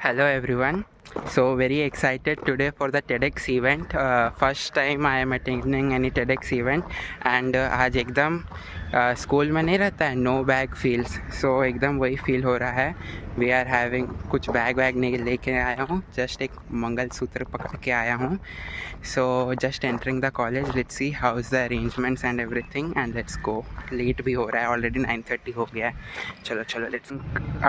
Hello everyone. So very excited today for the TEDx event. First time I am attending any TEDx event and आज एकदम school में नहीं रहता है no bag feels so एकदम वही फील हो रहा है. वी आर हैविंग कुछ बैग वैग नहीं लेके आया हूँ, जस्ट एक मंगलसूत्र पकड़ के आया हूँ. So just entering the college. Let's see how is the arrangements and everything and let's go. Late भी हो रहा है, ऑलरेडी 9:30 हो गया है. चलो चलो लेट्स.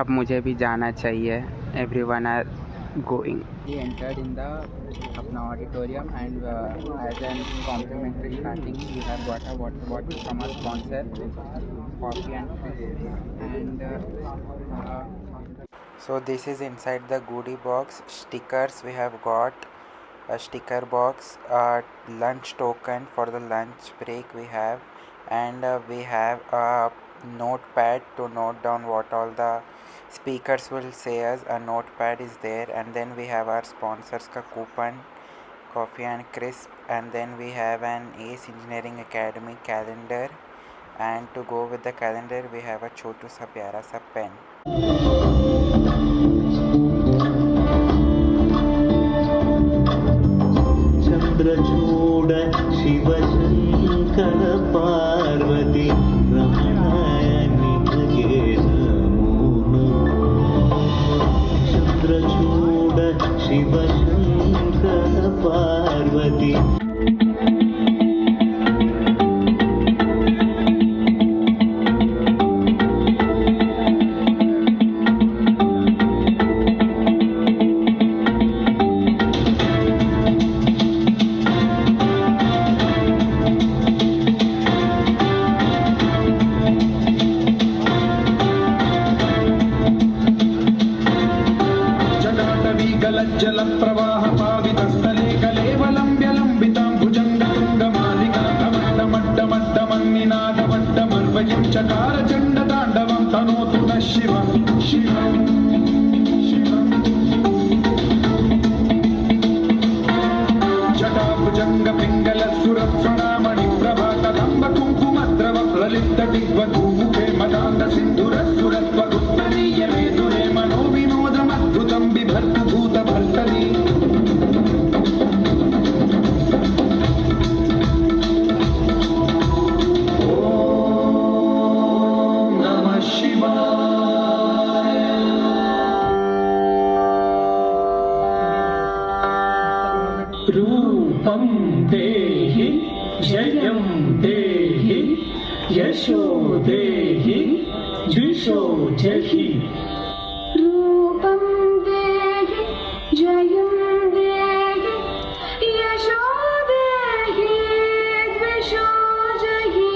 अब मुझे भी जाना चाहिए. Everyone are going. We entered in the अपना auditorium and as an complimentary starting we have got a water bottle from our sponsor, coffee and so this is inside the goodie box. Stickers we have got, a sticker box, a lunch token for the lunch break we have, and we have a notepad to note down what all the speakers will say us. A notepad is there, and then we have our sponsors ka coupon, coffee and crisp, and then we have an Ace Engineering Academy calendar, and to go with the calendar we have a chotu sa pyara sa pen. Chandrachud Shiv Shankar Parvati रमणायनि भगे नमो चंद्रचूड शिव शंकर पार्वती. रूपं देहि जयं देहि यशो देहि जुषो जहि. रूपं देहि जयं देहि यशो देहि द्विषो जहि.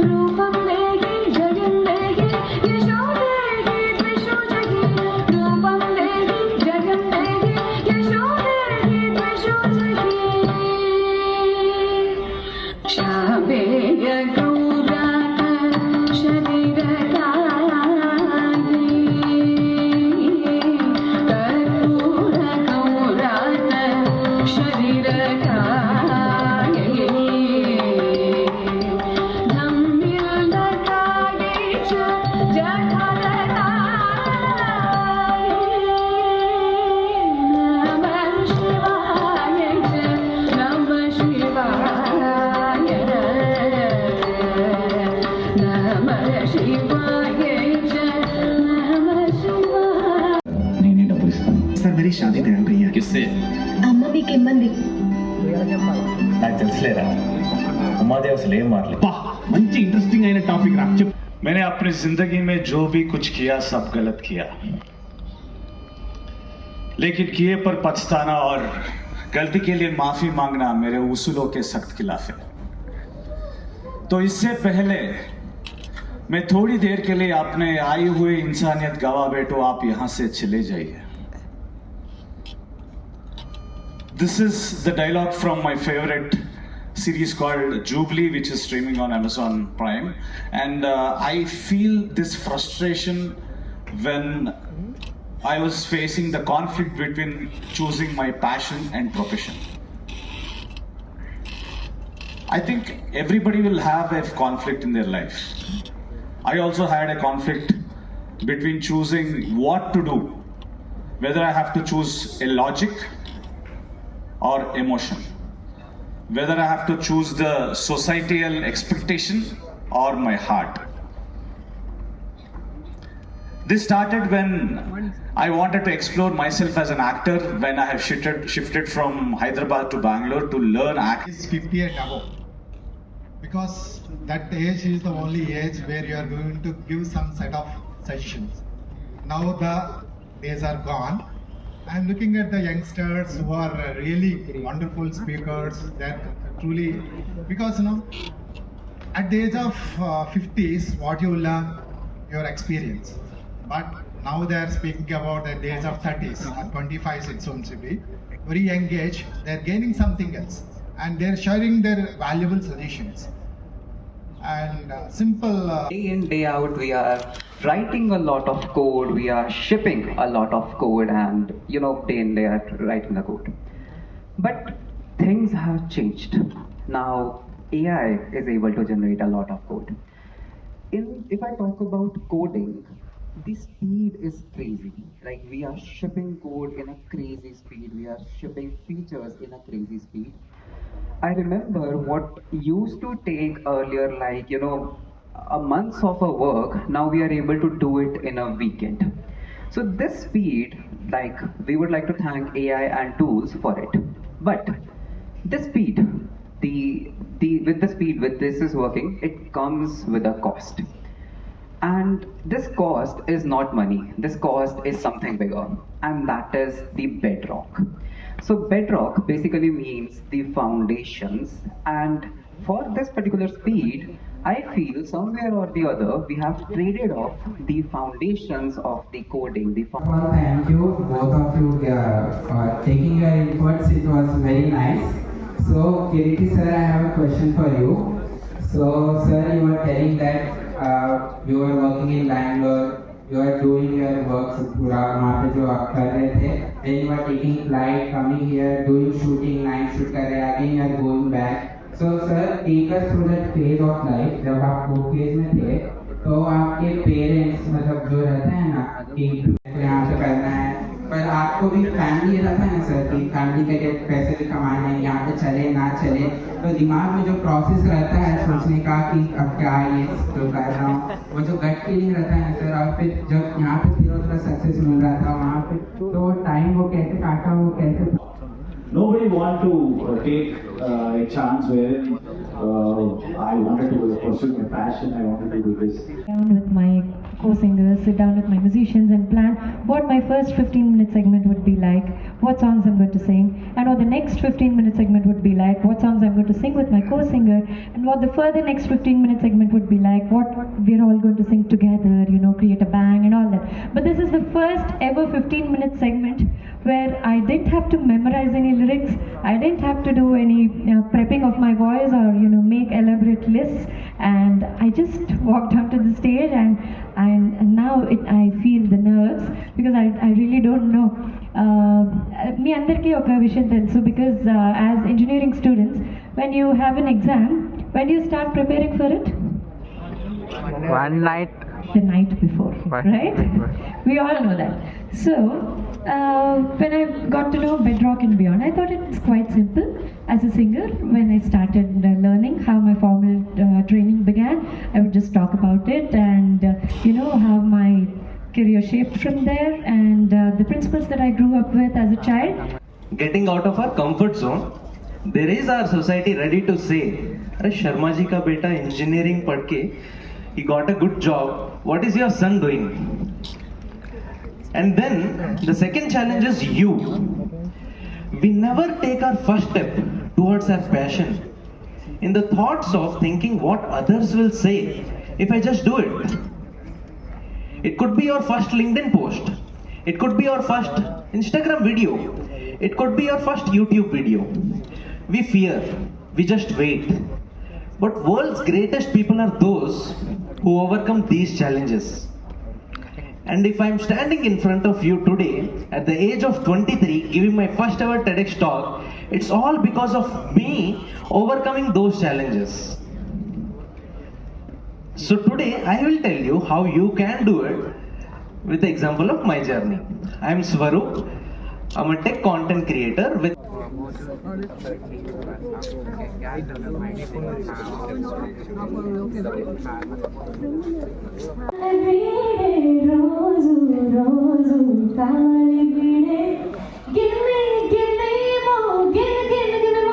रूपं देहि जयं देहि यशो देहि द्विषो जहि. रूपं देहि जयं देहि यशो देहि द्विषो जहि. शामेय गौरात शरीरदायि कर्पूर गौरात शरीरदायि धम्मिलकायै च जठरदायि नमः शिवाय च नमः शिवाय नमः शिवाय च नमः शिवाय. నేను డబ్బులు ఇస్తాను. सर मेरी शादी तय हो गई है. किससे? అమ్మ మీకేమంది? నాకు తెలుసులేరా. ఉమాదేవి అసలు ఏం మారలేదు. పా మంచి ఇంట్రెస్టింగ్ అయిన టాపిక్ రా చెప్పు. मैंने अपनी जिंदगी में जो भी कुछ किया सब गलत किया, लेकिन किए पर पछताना और गलती के लिए माफी मांगना मेरे उसूलों के सख्त खिलाफ है. तो इससे पहले मैं थोड़ी देर के लिए अपने आई हुई इंसानियत गवा बैठो, आप यहां से चले जाइए. This is the dialogue from my favorite series called Jubilee, which is streaming on Amazon Prime, and I feel this frustration when I was facing the conflict between choosing my passion and profession. I think everybody will have a conflict in their life. I also had a conflict between choosing what to do whether I have to choose a logic or emotion, whether I have to choose the societal expectation or my heart. This started when I wanted to explore myself as an actor, when I have shifted from Hyderabad to Bangalore to learn acting. Is 50 and above, because that age is the only age where you are going to give some set of suggestions. Now the days are gone. I am looking at the youngsters who are really wonderful speakers. That truly, because at the age of 50s, what you learn, your experience. But now they are speaking about the age of 30s or 25s, it seems to be very young age. They are gaining something else, and they are sharing their valuable suggestions. And simple. Day in, day out, we are writing a lot of code, we are shipping a lot of code, and day in, day out, writing the code. But things have changed. Now, AI is able to generate a lot of code. If I talk about coding, the speed is crazy. Like, we are shipping code in a crazy speed, we are shipping features in a crazy speed. I remember what used to take earlier, like, a month of a work, now we are able to do it in a weekend. So this speed, like, we would like to thank AI and tools for it. But this speed, with this is working, it comes with a cost. And this cost is not money, this cost is something bigger, and that is the bedrock. So bedrock basically means the foundations, and for this particular speed, I feel somewhere or the other we have traded off the foundations of the coding. Well, thank you both of you for taking your inputs. It was very nice. So Kireeti sir, I have a question for you. So sir, you were telling that you are working in Bangalore, you are doing your work पूरा वहाँ पे जो आप कर रहे थे, then you are taking flight, coming here, doing shooting, night shoot कर रहे, again you are going back. So sir, take us through that phase of life. जब आप वो phase में थे, तो आपके parents मतलब जो रहते हैं ना कि यहाँ से करना है, पर आपको भी फैमिली रहता है ना सर कि फैमिली के पैसे भी कमाने हैं, यहाँ पे चले ना चले, तो दिमाग में जो प्रोसेस रहता है सोचने का कि अब क्या ये जो कर रहा हूँ, वो जो गट फीलिंग रहता है सर, और फिर जब यहाँ पे थोड़ा सक्सेस मिल रहा था वहाँ पे, तो टाइम वो कैसे काटा, वो कैसे. Nobody want to take a chance wherein I wanted to pursue my passion, I wanted to do this. Down with my co-singers, sit down with my musicians and plan what my first 15-minute segment would be like, what songs I'm going to sing, and what the next 15-minute segment would be like, what songs I'm going to sing with my co-singer, and what the further next 15-minute segment would be like, what we're all going to sing together, create a bang and all that. But this is the first ever 15-minute segment where I didn't have to memorize any lyrics, I didn't have to do any prepping of my voice or make elaborate lists, and I just walked onto the stage and now I feel the nerves because I really don't know. మీ అందరికీ ఒక విషయం తెలుసు, because as engineering students, when you have an exam, when do you start preparing for it? One night. The night before, right? We all know that. So when I got to know Bedrock and beyond, I thought it's quite simple. As a singer, when I started learning how my formal training began, I would just talk about it and how my career shaped from there, and the principles that I grew up with as a child. Getting out of our comfort zone, there is our society ready to say, "Arey Sharma ji ka beta engineering पढ़ के he got a good job. What is your son doing?" And then the second challenge is you. We never take our first step towards our passion in the thoughts of thinking what others will say if I just do it. It could be your first LinkedIn post. It could be your first Instagram video. It could be your first YouTube video. We fear. We just wait. But world's greatest people are those who overcome these challenges. And if I'm standing in front of you today at the age of 23 giving my first ever TEDx talk, it's all because of me overcoming those challenges. So today I will tell you how you can do it with the example of my journey. I am Swaroop. I'm a tech content creator with రోజు రోజు కాలి బిడే give me more give me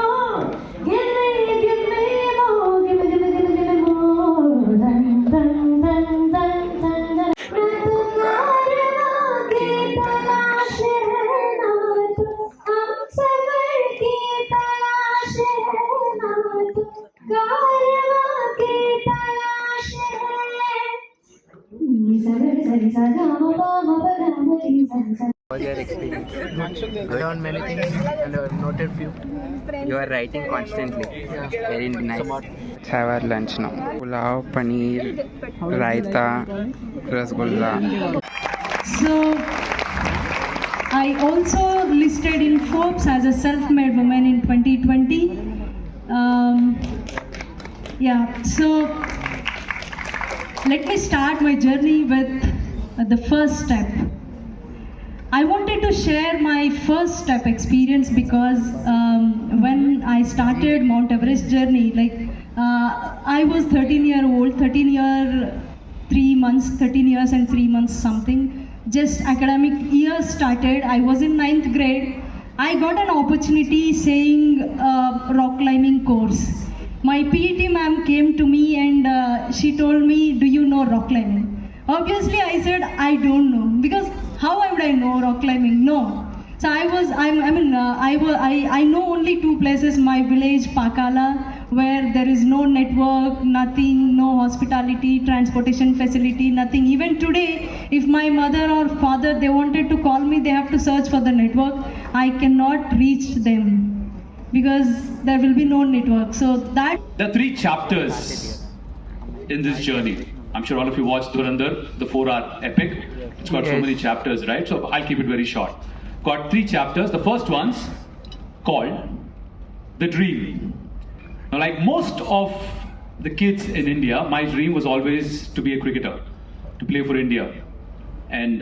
more give me more give me more dan dan dan dan dan dan तुम्हारे की तलाश है ना तो हम सफर की तलाश है ना तो कारवां की तलाश है सगर सगर सगा मपा मपा सा Was your experience? I learned many things and noted few. You are writing constantly. Yeah. Very nice. Somewhat. Let's have our lunch now. Pulao, paneer, raita, rasgulla. So, I also listed in Forbes as a self-made woman in 2020. So let me start my journey with the first step. I wanted to share my first step experience because when I started Mount Everest journey, I was 13 years and 3 months something. Just academic year started. I was in 9th grade. I got an opportunity saying rock climbing course. My PET ma'am came to me and she told me, "Do you know rock climbing?" Obviously, I said I don't know because how would I know rock climbing? No. So I know only two places: my village Pakala, where there is no network, nothing, no hospitality, transportation facility, nothing. Even today, if my mother or father they wanted to call me, they have to search for the network. I cannot reach them because there will be no network. So that There are 3 chapters in this journey. I'm sure all of you watched Dhurandhar, the 4-hour epic. It's got so many chapters, right? So I'll keep it very short. Got 3 chapters. The first one's called The Dream. Now, like most of the kids in India, my dream was always to be a cricketer, to play for India. And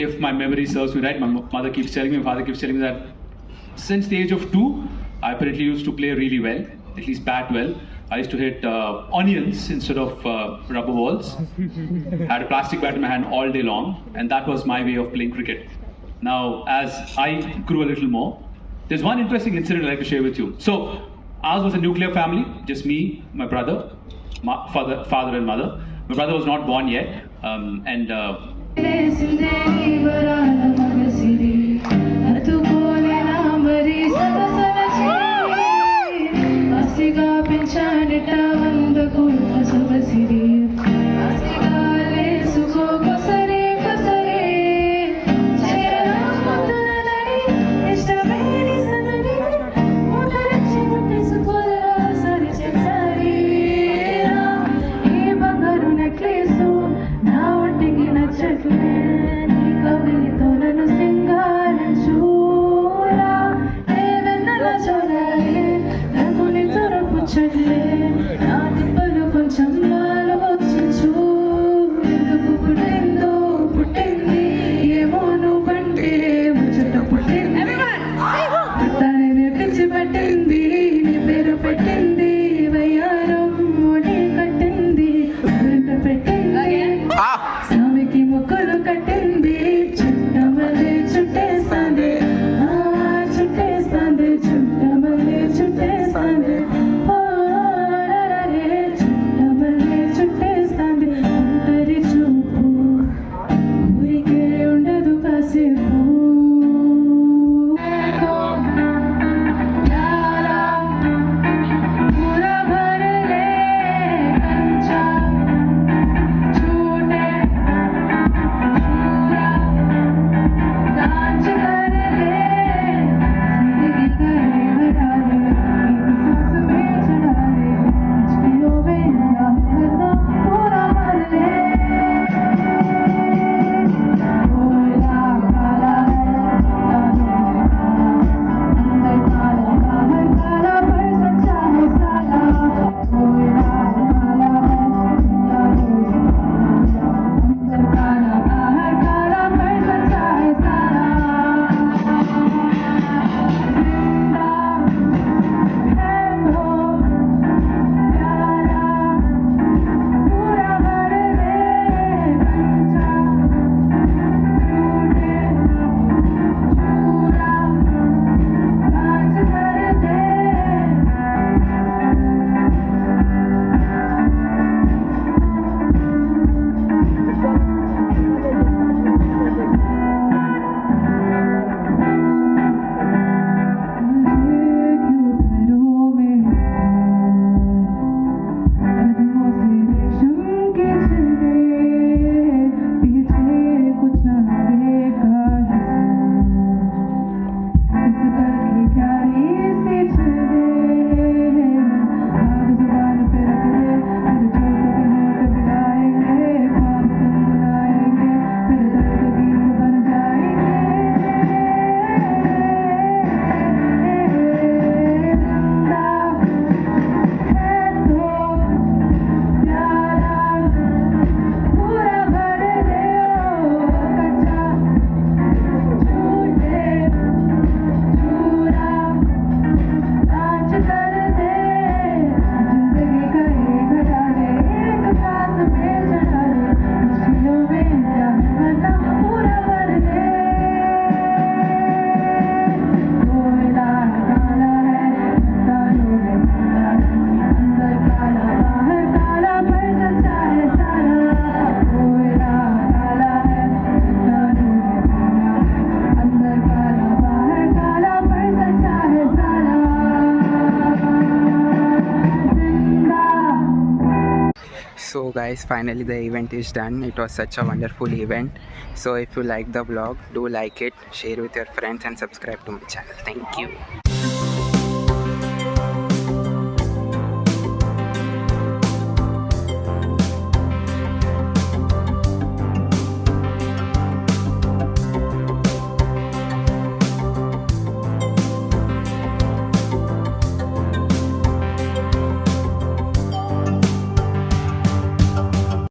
if my memory serves me right, my mother keeps telling me, my father keeps telling me that since the age of 2, I apparently used to play really well, at least bat well. I used to hit onions instead of rubber balls. Had a plastic bat in my hand all day long, and that was my way of playing cricket. Now, as I grew a little more, there's one interesting incident I'd like to share with you. So, ours was a nuclear family, just me, my brother, father and mother. My brother was not born yet, and Now, So guys, finally the event is done. It was such a wonderful event. So if you like the vlog, do like it, share with your friends and subscribe to my channel. Thank you.